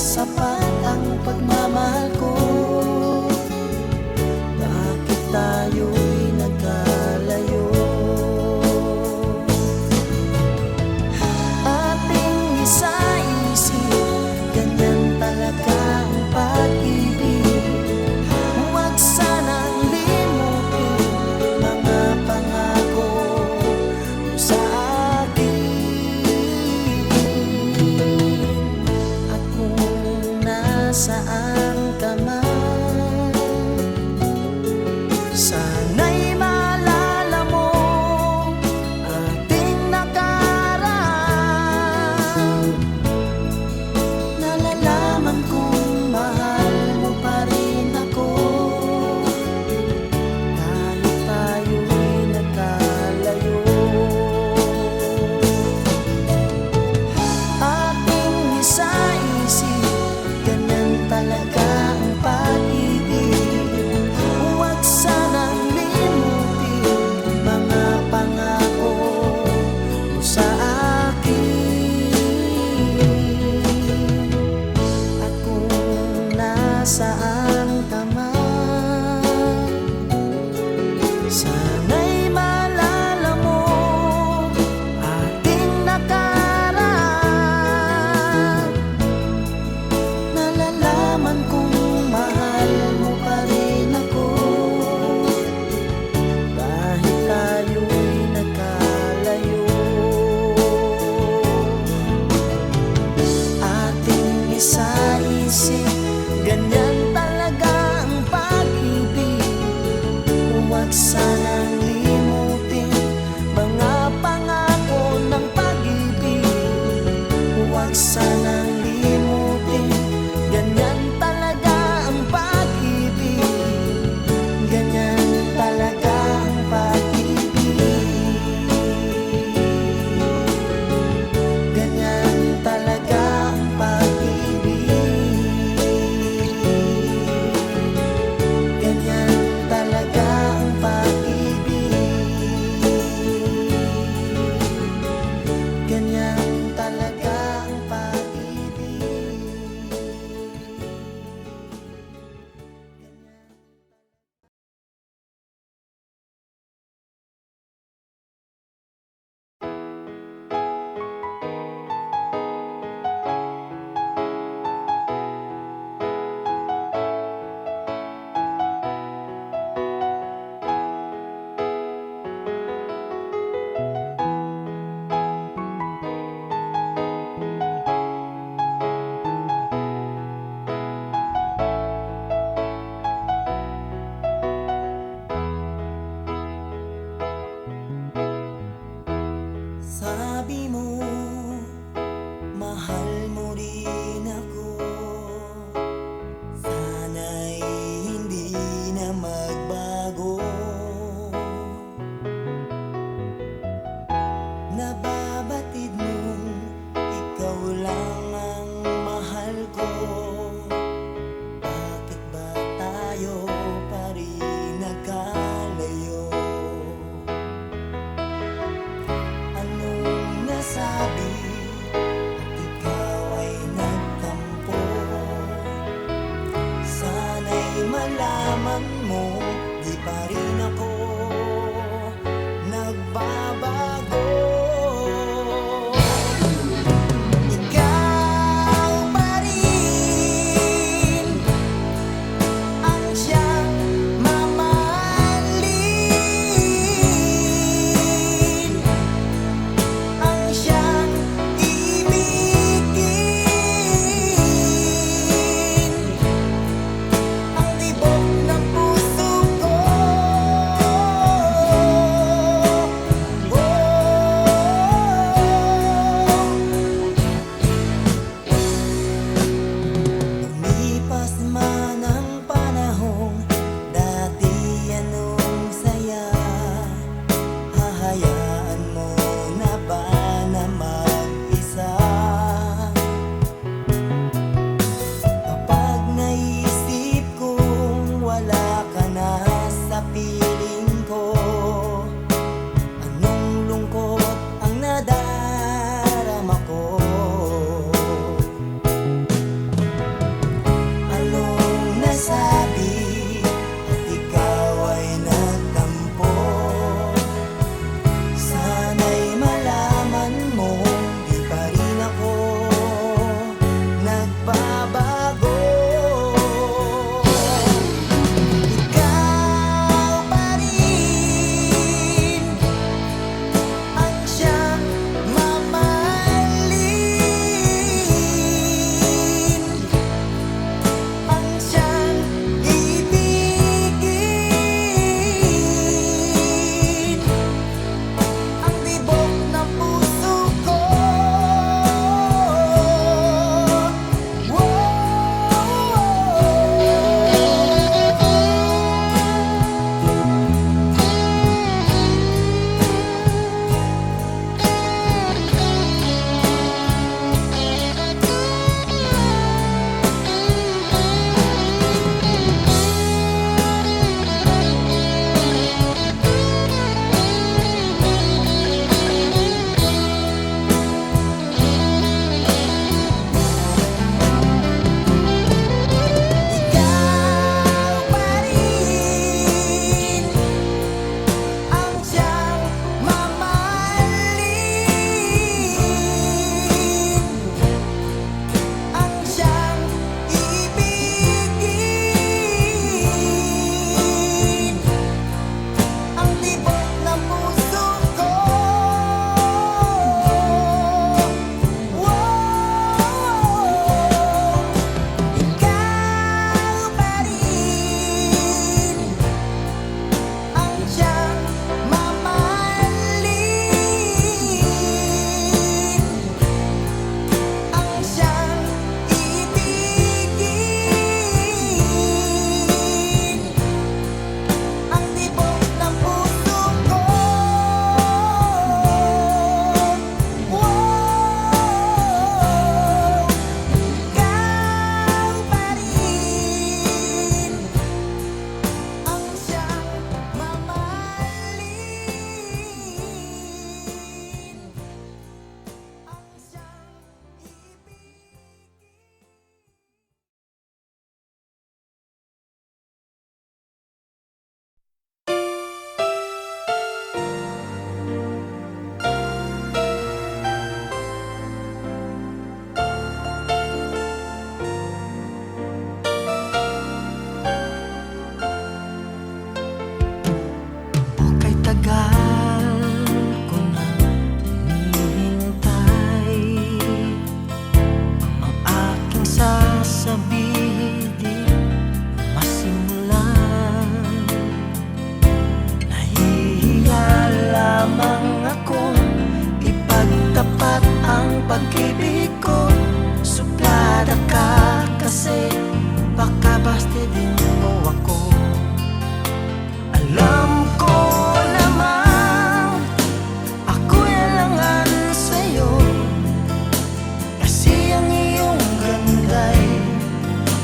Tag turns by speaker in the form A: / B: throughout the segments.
A: sapat ang pagmamahal ko? Bakit tayo'y nagkalayo? Ating isa-isip, ganyan talaga ang pag-ibig. Huwag sanang limutin mga pangako mo sa akin. At kung nasaan ka man, sana'y maalala mo ating nakaraan. Nalalaman kong mahal mo pa rin ako, kahit tayo'y nagkalayo. Ating isa-isip, ganyan talaga ang pag-ibig. Huwag sanang limutin mga pangako mo sa akin. At kung nasaan ka man, sana'y maalala mo ating nakaraan. Nalalaman kong mahal mo pa rin ako, kahit tayo'y nagkalayo. Ating isa-isip, ganyan talaga ang pag-ibig. Huwag sanang limutin mga pangako ng pag-ibig. Huwag sanang limutin, ganyan talaga ang pag-ibig. Ganyan talaga ang pag-ibig. Ganyan talaga ang pag-ibig. Ganyan talaga ang pag-ibig. Ganyan talaga ang pag-ibig. Sabi mo, mahal mo rin ako. Sana'y hindi na magbago. Nababatid mong ikaw lang ang mahal ko. Bakit ba tayo pa rin nagkalayo? Anong nasabi at ikaw ay nagtampo? Sana'y malaman mo, di pa rin ako nagbabago. Ikaw pa rin ang siyang mamahalin, ang siyang ibigin, ang tibok ng puso ko.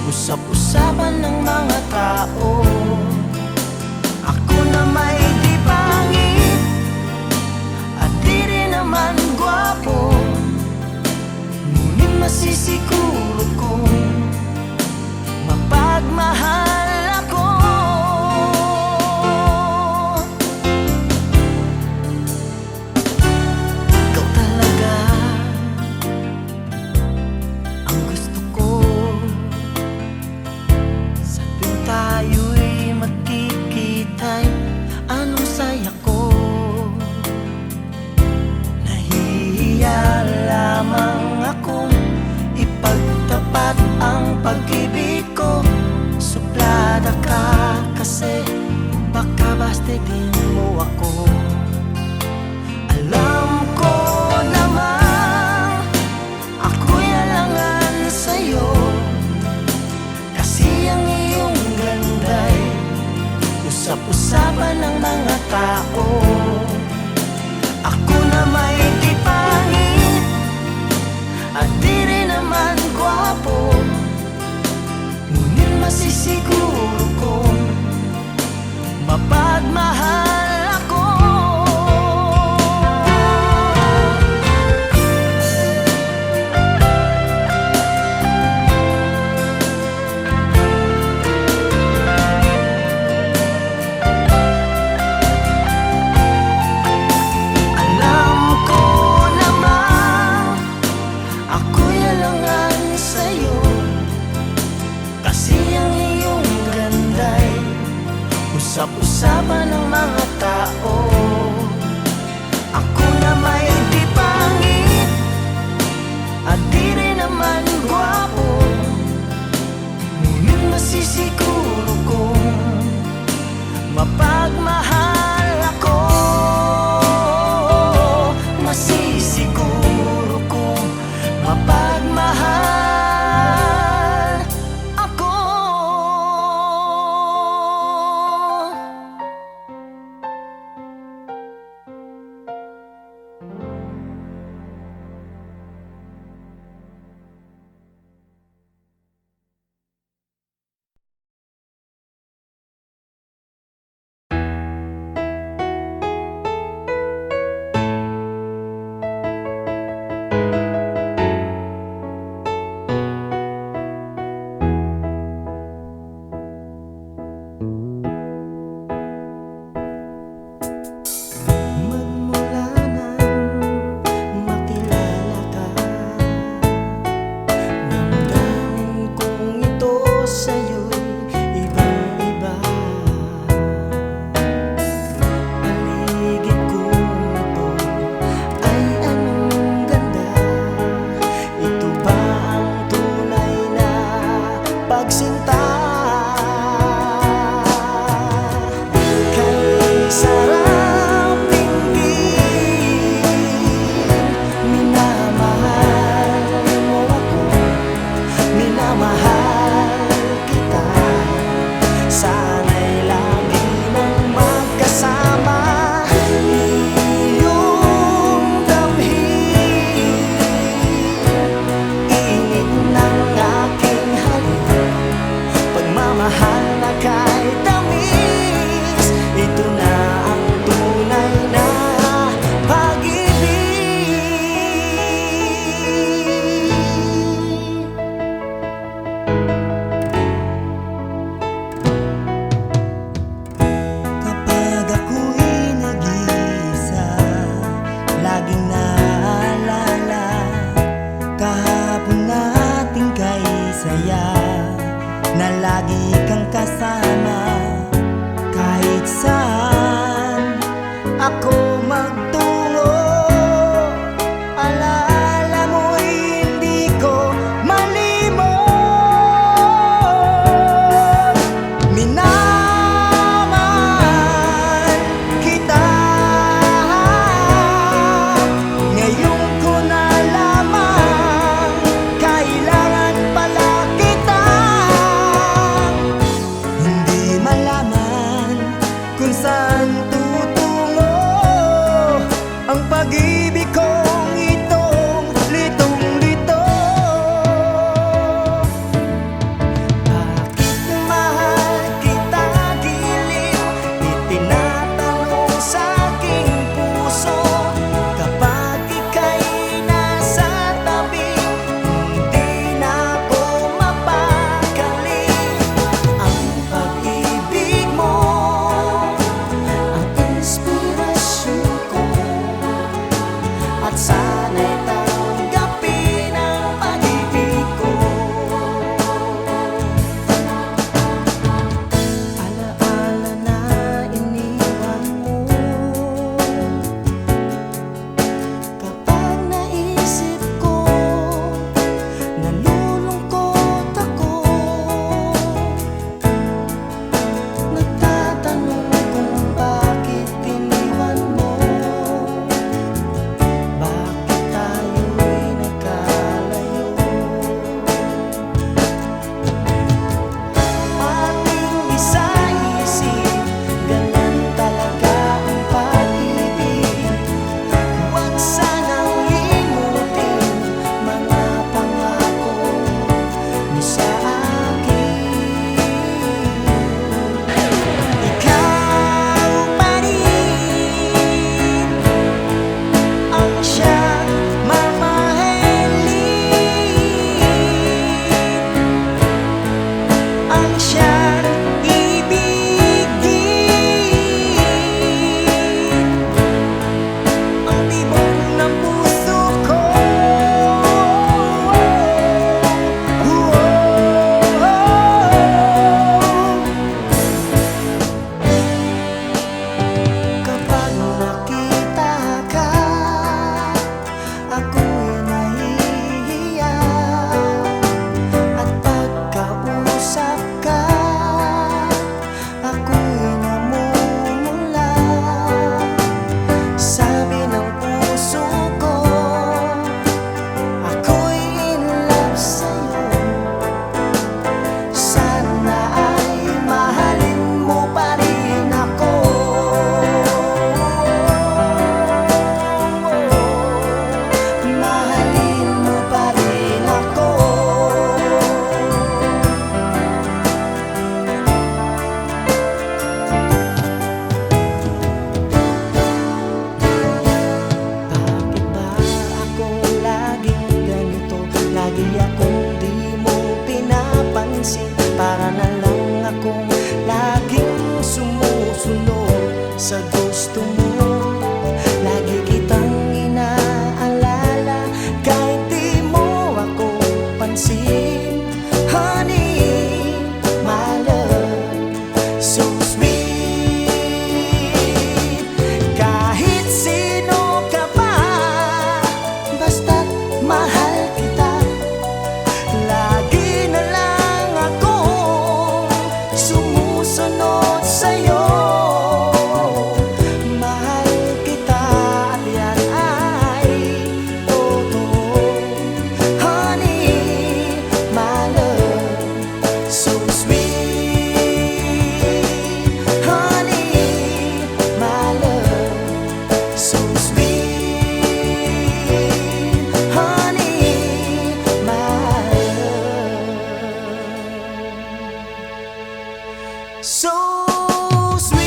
A: usap-usapan ng mga tao. Ako na may di pangit at di rin naman gwapo, ngunit masisiguro kong mapagmahal ako. Ikaw talaga ang gusto ko sa tuwing tayo'y magkikita'y anong saya ko. Nahihiya lamang akong ipagtapat ang pag-ibig ko. Suplada ka kasi baka bastidin mo ako. Alam ko naman ako'y alangan sa'yo, kasi ang iyong ganda'y usap-usapan ng mga tao. Ako na may di pangit at di rin naman gwapo, ngunit masisiguro kong mapagmahal ako. Alam ko naman ako'y alangan sa'yo, kasi ang iyong ganda'y usap-usapan ng mga tao. Ako na may di pangit at di rin naman gwapo, ngunit masisiguro kong mapagmahal ako. Masisiguro kong mapagmahal ako. Magmula nang makilala ka, damdamin kong ito sa'yo'y ibang-iba. Paligid kong ito ay anong ganda. Ito ba ang tunay na pagsinta? Kay sarap tingin, minamahal mo ako, minamahal kita. Sana'y lagi mong magkasama, iyong damhin, init ng aking halik, pagmamahal na kahit tamis. Ito na ang tunay na pag-ibig. Kapag ako'y nag-iisa, laging naalala kahapon nating kay saya, na lagi kang kasama kahit saan ako magtungo. Alaala mo'y hindi ko malimot. Minamahal kita, ngayon ko nalaman kailangan pala kita. Hindi malaman kung saan tutungo. siyang ibigin. Ang tibok ng puso ko. Kapag nakita ka, ako'y nahihiya. At pagkausap ka, ako'y namumula. Sabi ng puso ko, ako'y in love sa'yo. Sana ay mahalin mo pa rin ako. Mahalin mo pa rin ako. Bakit ba ako laging ganito? Lagi akong di mo pinapansin. Para na lang akong laging sumusunod sa gusto mo. Lagi kitang inaalala kahit di mo ako pansin. Honey, my love, so sweet. Kahit sino ka pa, basta't mahal kita. Lagi na lang akong sumusunod sa'yo. Mahal kita at yan ay totoo. Honey, my love, so sweet. Honey, my love, so sweet. Honey, my love, so sweet.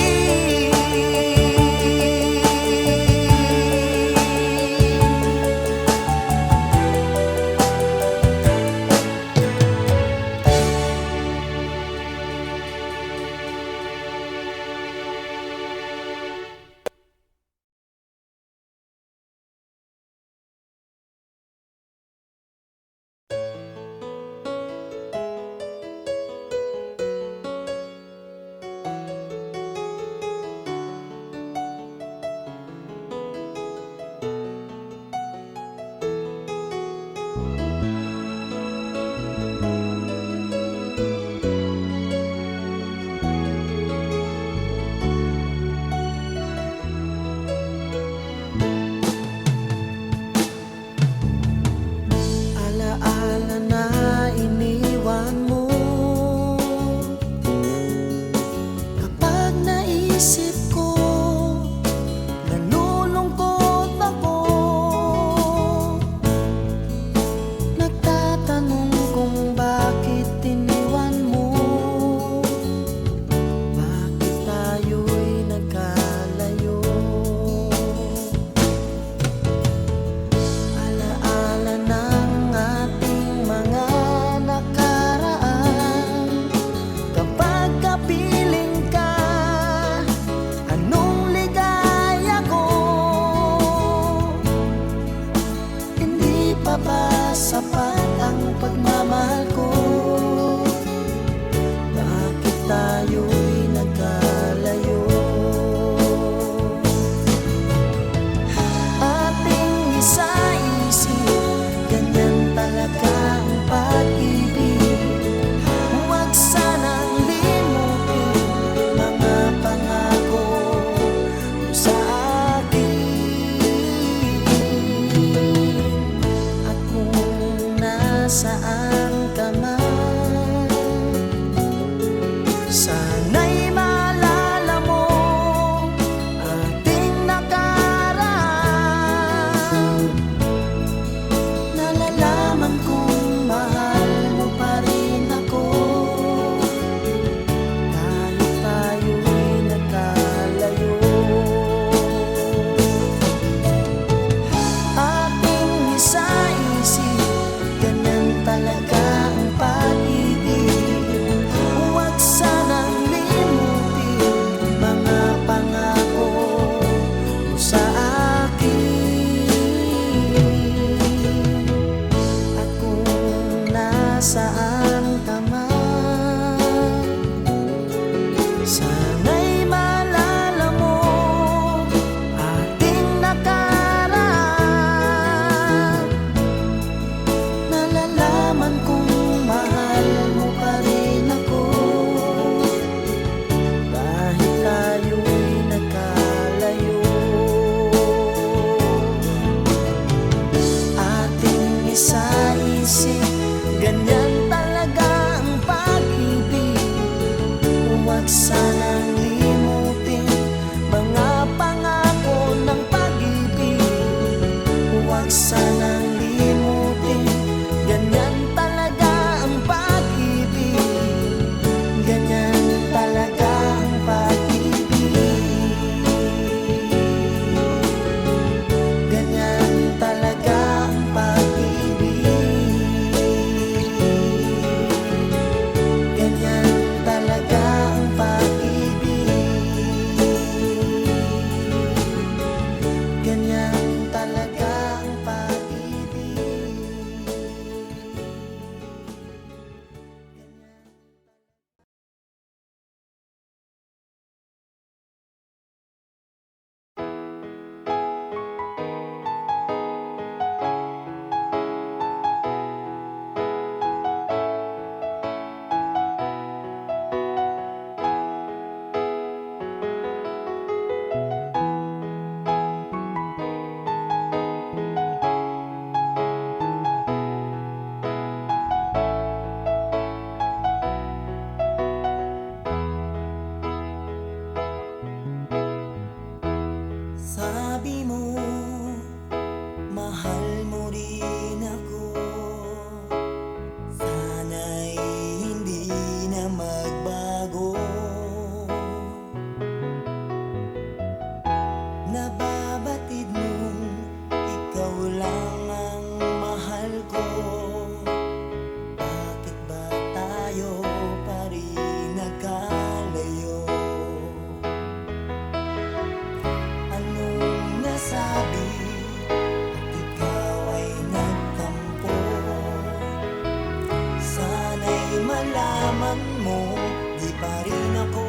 A: nalaman mo, di pa rin ako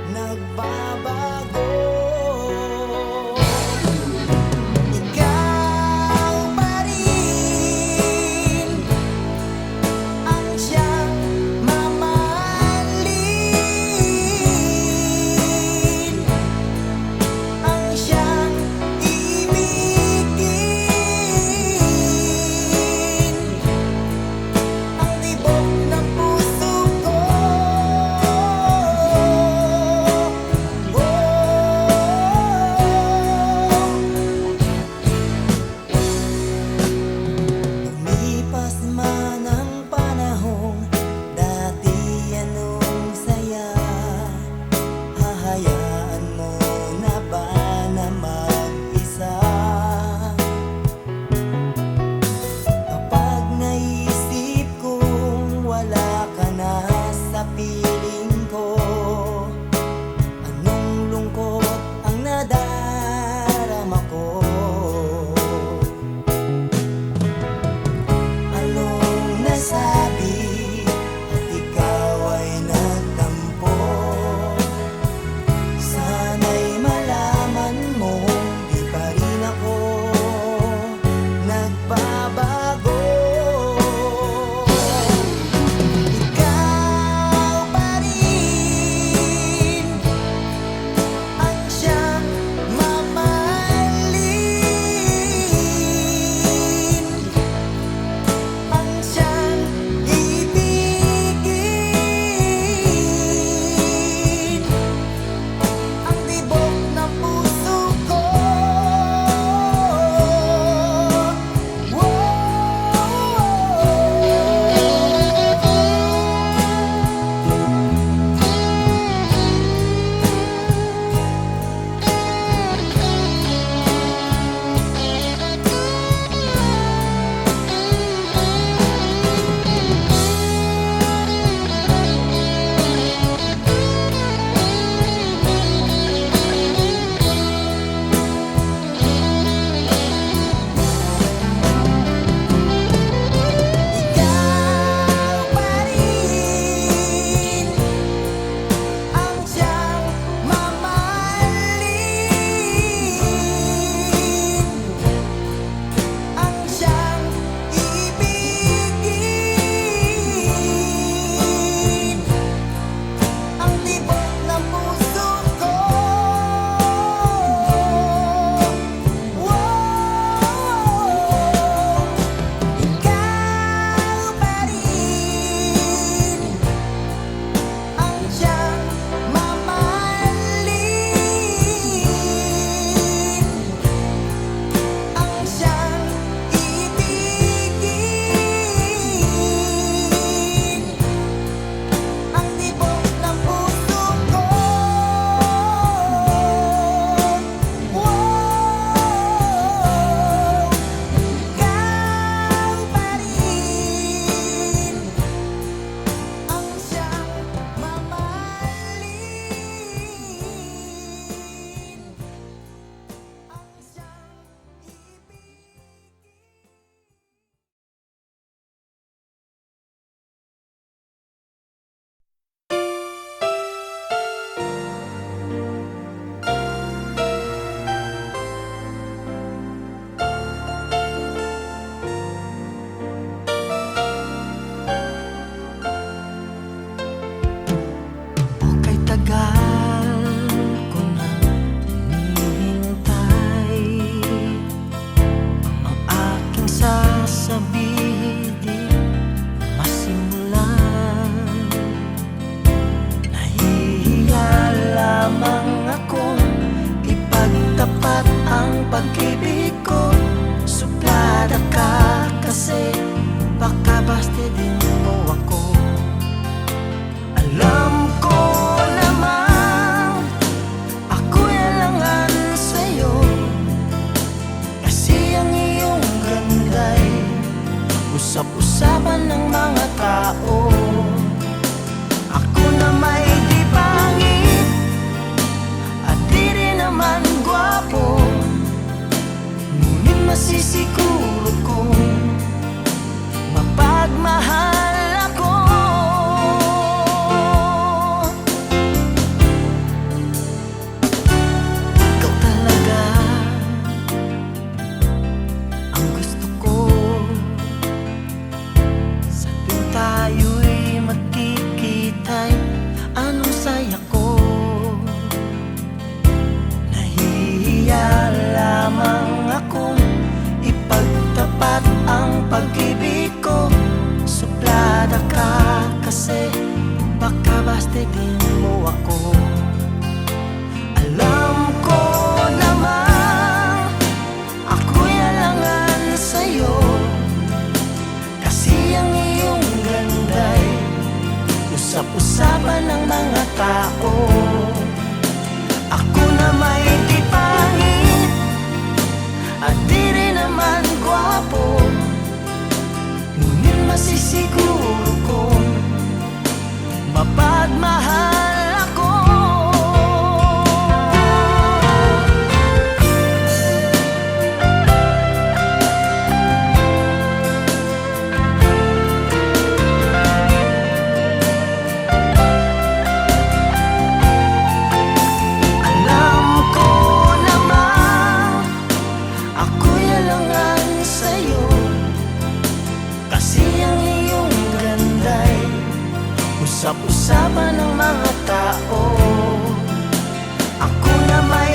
A: nagbabago. Ikaw pa rin ang siyang mamahalin, ang siyang ibigin, ang tibok ng puso ko. Lumipas man ang panahon, dati anong saya, hahayaan mo na ba na mag-isa? Kapag naisip kong wala ka na sa piling ko, anong lungkot ang nadarama ko. Anong nasabi at ikaw ay nagtampo? Sana'y malaman mo, di pa rin ako nagbabago. Ikaw pa Kaya lamang akong ipagtapat ang pag-ibig ko. Suplada ka kasi baka bastidin mo ako. Alam ko naman ako'y alangan sa'yo, kasi ang iyong ganda'y usap-usapan ng mga tao. Ako na may di pangit at di rin naman gwapo, ngunit masisiguro kong mapagmahal ako. Alam ko naman ako'y alangan sa'yo, kasi ang iyong ganda'y usap-usapan ng mga tao. Ako na may